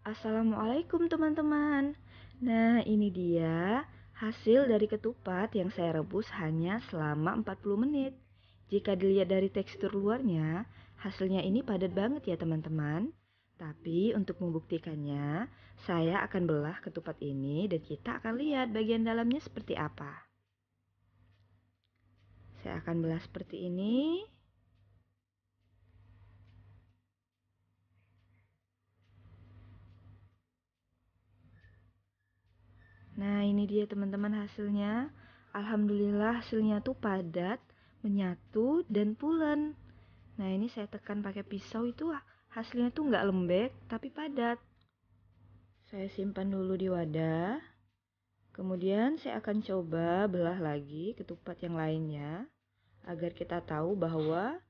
Assalamualaikum teman-teman. Nah, ini dia hasil dari ketupat yang saya rebus hanya selama 40 menit. Jika dilihat dari tekstur luarnya, hasilnya ini padat banget ya teman-teman. Tapi untuk membuktikannya, saya akan belah ketupat ini dan kita akan lihat bagian dalamnya seperti apa. Saya akan belah seperti ini. Nah, ini dia teman-teman hasilnya. Alhamdulillah hasilnya tuh padat, menyatu, dan pulen. Nah, ini saya tekan pakai pisau itu hasilnya tuh nggak lembek, tapi padat. Saya simpan dulu di wadah. Kemudian saya akan coba belah lagi ketupat yang lainnya, agar kita tahu bahwa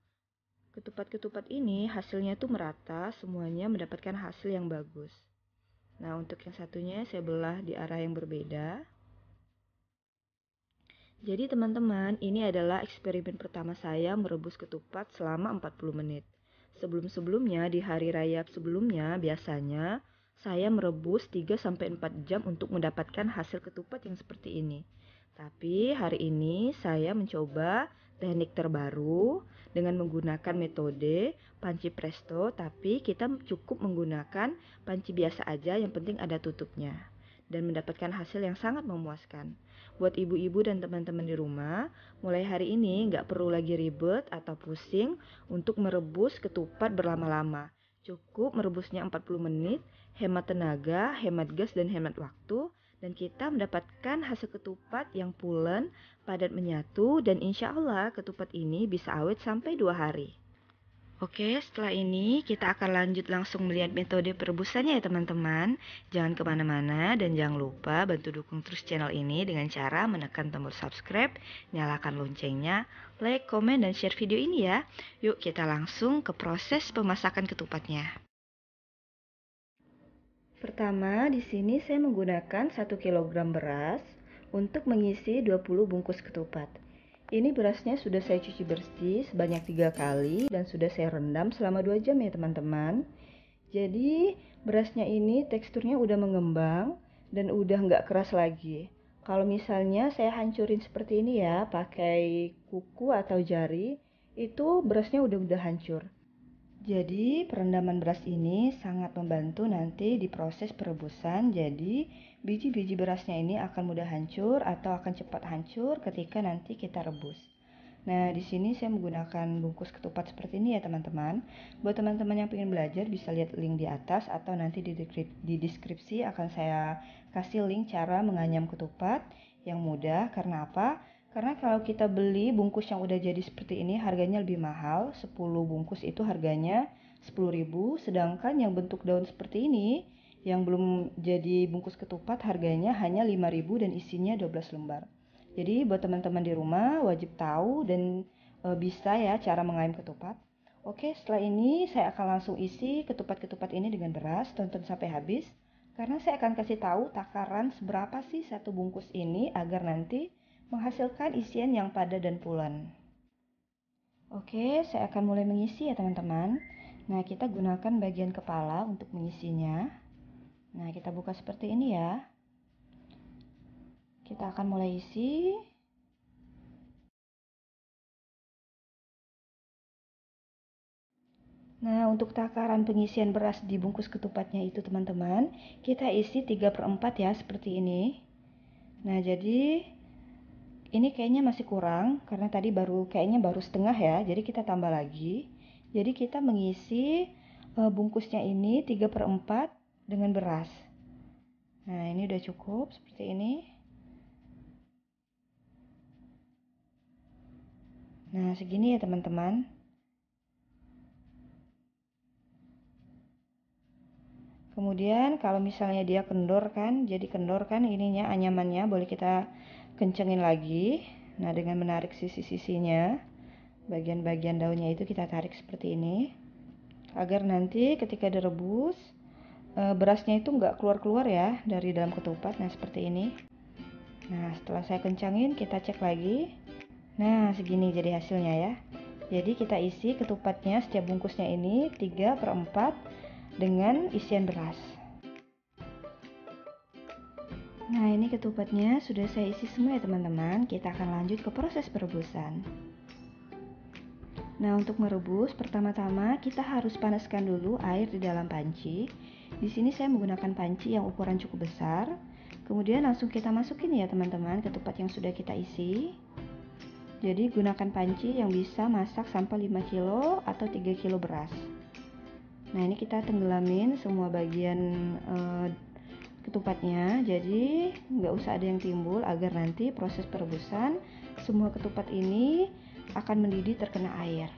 ketupat-ketupat ini hasilnya tuh merata, semuanya mendapatkan hasil yang bagus. Nah, untuk yang satunya saya belah di arah yang berbeda. Jadi teman-teman, ini adalah eksperimen pertama saya merebus ketupat selama 40 menit. Sebelum-sebelumnya di hari raya sebelumnya biasanya saya merebus 3-4 jam untuk mendapatkan hasil ketupat yang seperti ini. Tapi hari ini saya mencoba teknik terbaru dengan menggunakan metode panci presto, tapi kita cukup menggunakan panci biasa aja, yang penting ada tutupnya. Dan mendapatkan hasil yang sangat memuaskan. Buat ibu-ibu dan teman-teman di rumah, mulai hari ini nggak perlu lagi ribet atau pusing untuk merebus ketupat berlama-lama. Cukup merebusnya 40 menit, hemat tenaga, hemat gas, dan hemat waktu. Dan kita mendapatkan hasil ketupat yang pulen, padat menyatu, dan insya Allah ketupat ini bisa awet sampai 2 hari. Oke, setelah ini kita akan lanjut langsung melihat metode perebusannya ya teman-teman. Jangan kemana-mana dan jangan lupa bantu dukung terus channel ini dengan cara menekan tombol subscribe, nyalakan loncengnya, like, komen, dan share video ini ya. Yuk kita langsung ke proses pemasakan ketupatnya. Pertama, di sini saya menggunakan 1 kg beras untuk mengisi 20 bungkus ketupat. Ini berasnya sudah saya cuci bersih sebanyak 3 kali dan sudah saya rendam selama 2 jam ya teman-teman. Jadi berasnya ini teksturnya udah mengembang dan udah nggak keras lagi. Kalau misalnya saya hancurin seperti ini ya, pakai kuku atau jari, itu berasnya udah hancur. Jadi perendaman beras ini sangat membantu nanti di proses perebusan. Jadi biji-biji berasnya ini akan mudah hancur atau akan cepat hancur ketika nanti kita rebus. Nah, di sini saya menggunakan bungkus ketupat seperti ini ya teman-teman. Buat teman-teman yang ingin belajar bisa lihat link di atas atau nanti di deskripsi akan saya kasih link cara menganyam ketupat yang mudah. Karena apa? Karena kalau kita beli bungkus yang udah jadi seperti ini harganya lebih mahal. 10 bungkus itu harganya 10.000, sedangkan yang bentuk daun seperti ini yang belum jadi bungkus ketupat harganya hanya 5.000 dan isinya 12 lembar. Jadi buat teman-teman di rumah wajib tahu dan bisa ya cara mengayam ketupat. Oke, setelah ini saya akan langsung isi ketupat-ketupat ini dengan beras, tonton sampai habis. Karena saya akan kasih tahu takaran seberapa sih satu bungkus ini agar nanti menghasilkan isian yang padat dan pulen. Oke, saya akan mulai mengisi ya teman-teman. Nah, kita gunakan bagian kepala untuk mengisinya. Nah, kita buka seperti ini ya. Kita akan mulai isi. Nah, untuk takaran pengisian beras di bungkus ketupatnya itu teman-teman, kita isi 3/4 ya, seperti ini. Nah, jadi ini kayaknya masih kurang, karena tadi kayaknya baru setengah ya, jadi kita tambah lagi. Jadi kita mengisi bungkusnya ini 3/4 dengan beras. Nah, ini udah cukup, seperti ini. Nah, segini ya teman-teman. Kemudian kalau misalnya dia kendor kan, jadi kendor kan ininya, anyamannya boleh kita kencengin lagi. Nah, dengan menarik sisi-sisinya, bagian-bagian daunnya itu kita tarik seperti ini. Agar nanti ketika direbus, berasnya itu nggak keluar-keluar ya dari dalam ketupat. Nah, seperti ini. Nah, setelah saya kencangin, kita cek lagi. Nah, segini jadi hasilnya ya. Jadi kita isi ketupatnya setiap bungkusnya ini 3/4 dengan isian beras. Nah, ini ketupatnya sudah saya isi semua ya teman-teman. Kita akan lanjut ke proses perebusan. Nah, untuk merebus, pertama-tama kita harus panaskan dulu air di dalam panci. Di sini saya menggunakan panci yang ukuran cukup besar. Kemudian langsung kita masukin ya teman-teman ketupat yang sudah kita isi. Jadi gunakan panci yang bisa masak sampai 5 kilo atau 3 kilo beras. Nah, ini kita tenggelamin semua bagian ketupatnya, jadi nggak usah ada yang timbul agar nanti proses perebusan semua ketupat ini akan mendidih terkena air.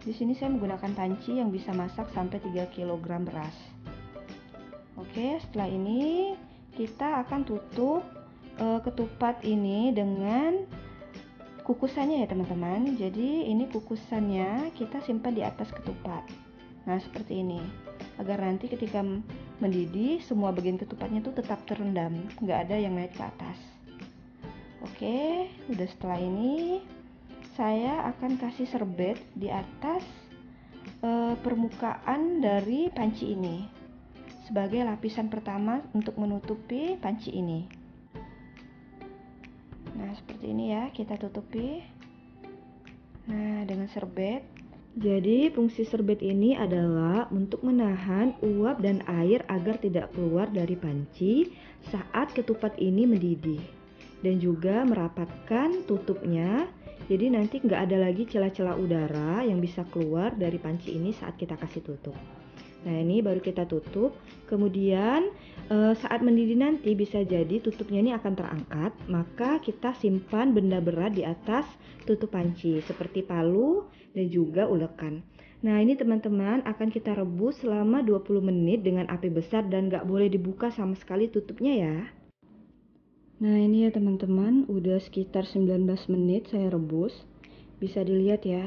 Di sini saya menggunakan panci yang bisa masak sampai 3 kg beras. Oke, setelah ini kita akan tutup ketupat ini dengan kukusannya ya teman-teman. Jadi ini kukusannya kita simpan di atas ketupat. Nah, seperti ini. Agar nanti ketika mendidih semua bagian ketupatnya itu tetap terendam, nggak ada yang naik ke atas. Oke, udah setelah ini saya akan kasih serbet di atas permukaan dari panci ini sebagai lapisan pertama untuk menutupi panci ini. Nah, seperti ini ya, kita tutupi. Nah, dengan serbet. Jadi, fungsi serbet ini adalah untuk menahan uap dan air agar tidak keluar dari panci saat ketupat ini mendidih. Dan juga merapatkan tutupnya, jadi nanti nggak ada lagi celah-celah udara yang bisa keluar dari panci ini saat kita kasih tutup. Nah, ini baru kita tutup. Kemudian saat mendidih nanti bisa jadi tutupnya ini akan terangkat, maka kita simpan benda berat di atas tutup panci seperti palu dan juga ulekan. Nah, ini teman-teman akan kita rebus selama 20 menit dengan api besar dan nggak boleh dibuka sama sekali tutupnya ya. Nah, ini ya teman-teman, udah sekitar 19 menit saya rebus. Bisa dilihat ya.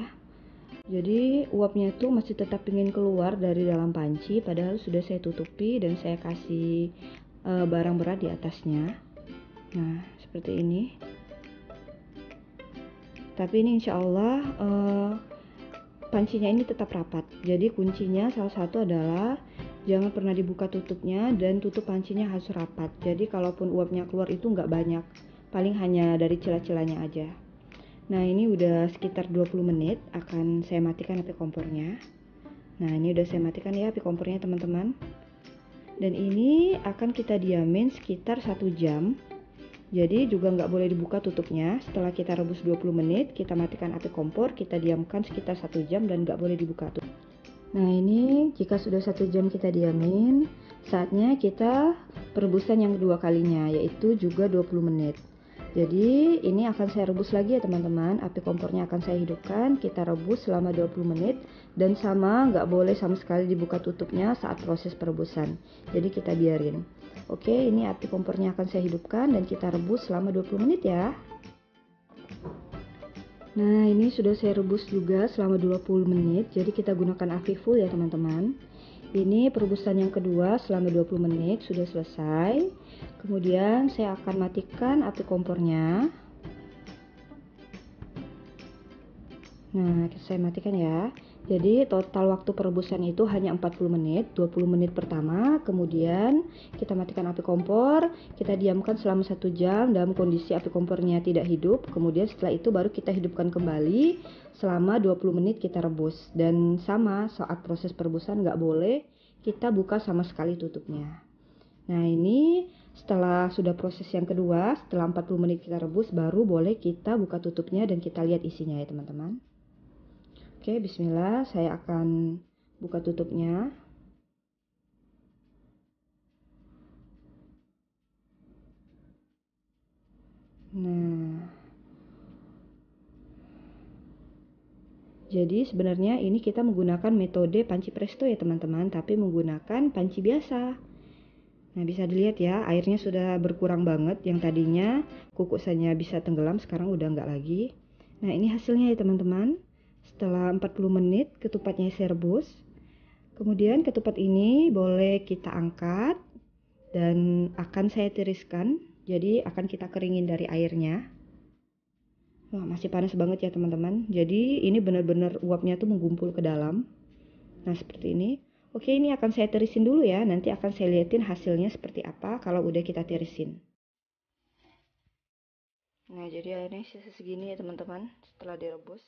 Jadi uapnya tuh masih tetap ingin keluar dari dalam panci, padahal sudah saya tutupi dan saya kasih barang berat di atasnya. Nah, seperti ini. Tapi ini insya Allah pancinya ini tetap rapat. Jadi kuncinya salah satu adalah jangan pernah dibuka tutupnya dan tutup pancinya harus rapat. Jadi kalaupun uapnya keluar itu nggak banyak, paling hanya dari celah-celahnya aja. Nah, ini udah sekitar 20 menit akan saya matikan api kompornya. Nah, ini udah saya matikan ya api kompornya teman-teman. Dan ini akan kita diamin sekitar 1 jam. Jadi juga nggak boleh dibuka tutupnya. Setelah kita rebus 20 menit, kita matikan api kompor, kita diamkan sekitar 1 jam dan nggak boleh dibuka tutup. Nah, ini jika sudah 1 jam kita diamin, saatnya kita perebusan yang kedua kalinya, yaitu juga 20 menit. Jadi ini akan saya rebus lagi ya teman-teman. Api kompornya akan saya hidupkan, kita rebus selama 20 menit. Dan sama, nggak boleh sama sekali dibuka tutupnya saat proses perebusan. Jadi kita biarin. Oke, ini api kompornya akan saya hidupkan dan kita rebus selama 20 menit ya. Nah, ini sudah saya rebus juga selama 20 menit. Jadi kita gunakan api full ya teman-teman. Ini perebusan yang kedua selama 20 menit sudah selesai. Kemudian saya akan matikan api kompornya. Nah, saya matikan ya. Jadi total waktu perebusan itu hanya 40 menit, 20 menit pertama, kemudian kita matikan api kompor, kita diamkan selama 1 jam dalam kondisi api kompornya tidak hidup, kemudian setelah itu baru kita hidupkan kembali selama 20 menit kita rebus. Dan sama saat proses perebusan nggak boleh kita buka sama sekali tutupnya. Nah, ini setelah sudah proses yang kedua, setelah 40 menit kita rebus, baru boleh kita buka tutupnya dan kita lihat isinya ya teman-teman. Oke, bismillah, saya akan buka tutupnya. Nah, jadi sebenarnya ini kita menggunakan metode panci presto ya teman-teman, tapi menggunakan panci biasa. Nah, bisa dilihat ya, airnya sudah berkurang banget. Yang tadinya kukusannya bisa tenggelam, sekarang udah nggak lagi. Nah, ini hasilnya ya teman-teman. Setelah 40 menit ketupatnya saya rebus. Kemudian ketupat ini boleh kita angkat dan akan saya tiriskan. Jadi akan kita keringin dari airnya. Wah, masih panas banget ya teman-teman. Jadi ini benar-benar uapnya tuh menggumpul ke dalam. Nah, seperti ini. Oke, ini akan saya tirisin dulu ya. Nanti akan saya liatin hasilnya seperti apa kalau udah kita tirisin. Nah, jadi airnya sisa segini ya teman-teman. Setelah direbus,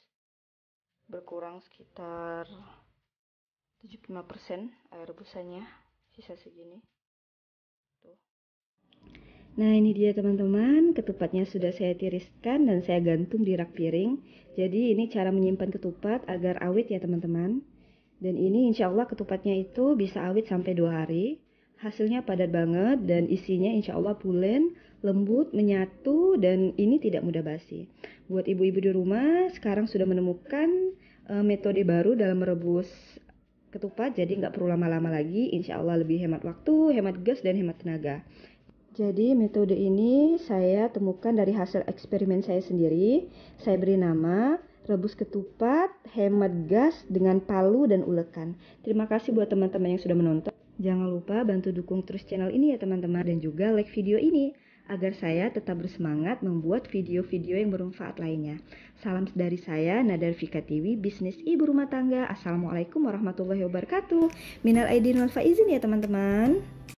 berkurang sekitar 75% air rebusannya. Sisa segini. Tuh. Nah, ini dia teman-teman. Ketupatnya sudah saya tiriskan dan saya gantung di rak piring. Jadi ini cara menyimpan ketupat agar awet ya teman-teman. Dan ini insya Allah ketupatnya itu bisa awet sampai 2 hari. Hasilnya padat banget dan isinya insya Allah pulen, lembut, menyatu, dan ini tidak mudah basi. Buat ibu-ibu di rumah sekarang sudah menemukan metode baru dalam merebus ketupat, jadi nggak perlu lama-lama lagi. Insya Allah lebih hemat waktu, hemat gas, dan hemat tenaga. Jadi metode ini saya temukan dari hasil eksperimen saya sendiri. Saya beri nama rebus ketupat, hemat gas dengan palu dan ulekan. Terima kasih buat teman-teman yang sudah menonton. Jangan lupa bantu dukung terus channel ini ya teman-teman, dan juga like video ini agar saya tetap bersemangat membuat video-video yang bermanfaat lainnya. Salam dari saya, Nadar Fika TV, bisnis ibu rumah tangga. Assalamualaikum warahmatullahi wabarakatuh. Minal aidin wal faizin ya teman-teman.